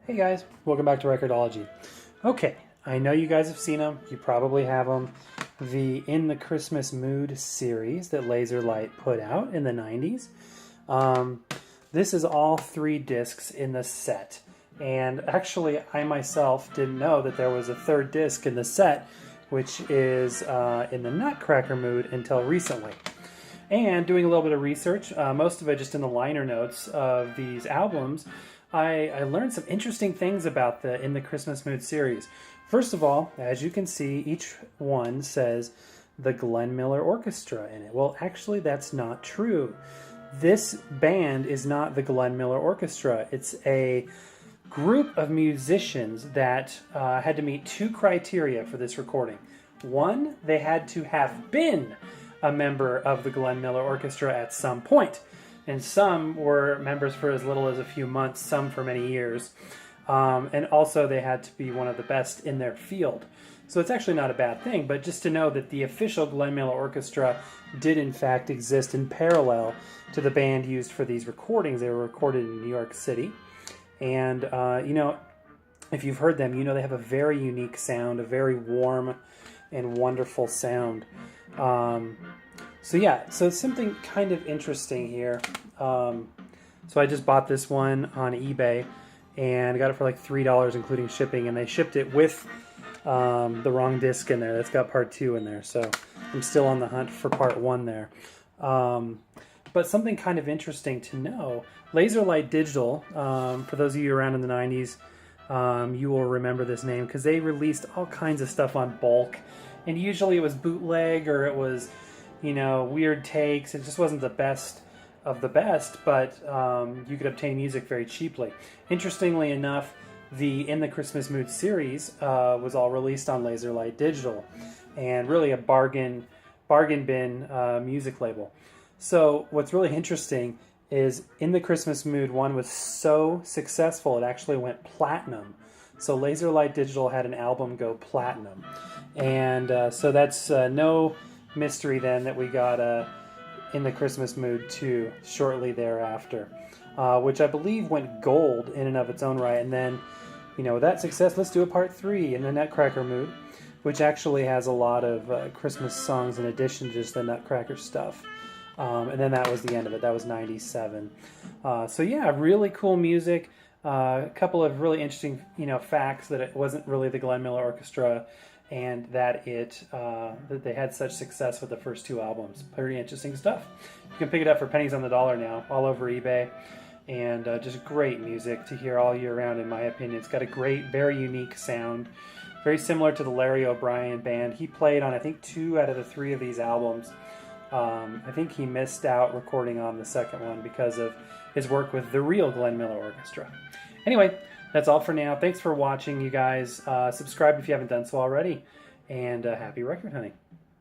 Hey guys, welcome back to Record-ology. Okay, I know you guys have seen them. You probably have them. The In the Christmas Mood series that Laserlight put out in the 90s. This is all 3 discs in the set. And actually, I myself didn't know that there was a 3rd disc in the set, which is in the Nutcracker mood until recently. And doing a little bit of research, most of it just in the liner notes of these albums, I learned some interesting things about the In the Christmas Mood series. First of all, as you can see, each one says the Glenn Miller Orchestra in it. Well, actually, that's not true. This band is not the Glenn Miller Orchestra. It's a group of musicians that had to meet 2 criteria for this recording. One, they had to have been a member of the Glenn Miller Orchestra at some point. And some were members for as little as a few months, some for many years. And also they had to be one of the best in their field. So it's actually not a bad thing, but just to know that the official Glenn Miller Orchestra did in fact exist in parallel to the band used for these recordings. They were recorded in New York City. And, you know, if you've heard them, you know they have a very unique sound, a very warm and wonderful sound. So yeah, so it's something kind of interesting here. So I just bought this one on eBay and got it for like $3 including shipping, and they shipped it with the wrong disc in there. That's got part 2 in there, so I'm still on the hunt for part 1 there. But something kind of interesting to know, Laserlight Digital, for those of you around in the 90s, you will remember this name because they released all kinds of stuff on bulk, and usually it was bootleg or it was, you know, weird takes. It just wasn't the best of the best, but you could obtain music very cheaply. Interestingly enough, the In the Christmas Mood series was all released on Laserlight Digital, and really a bargain bin music label. So what's really interesting is In the Christmas Mood 1 was so successful it actually went platinum. So Laserlight Digital had an album go platinum, and so that's no mystery then that we got In the Christmas Mood 2 shortly thereafter, which I believe went gold in and of its own right. And then, you know, with that success, let's do a part 3 in the Nutcracker Mood, which actually has a lot of Christmas songs in addition to just the Nutcracker stuff. And then that was the end of it. That was 97. So yeah, really cool music. A couple of really interesting, you know, facts that it wasn't really the Glenn Miller Orchestra, and that that they had such success with the first 2 albums. Pretty interesting stuff. You can pick it up for pennies on the dollar now, all over eBay, and just great music to hear all year round, in my opinion. It's got a great, very unique sound, very similar to the Larry O'Brien Band. He played on, I think, 2 out of the 3 of these albums. I think he missed out recording on the 2nd one because of his work with the real Glenn Miller Orchestra. Anyway, that's all for now. Thanks for watching, you guys. Subscribe if you haven't done so already, and happy record hunting.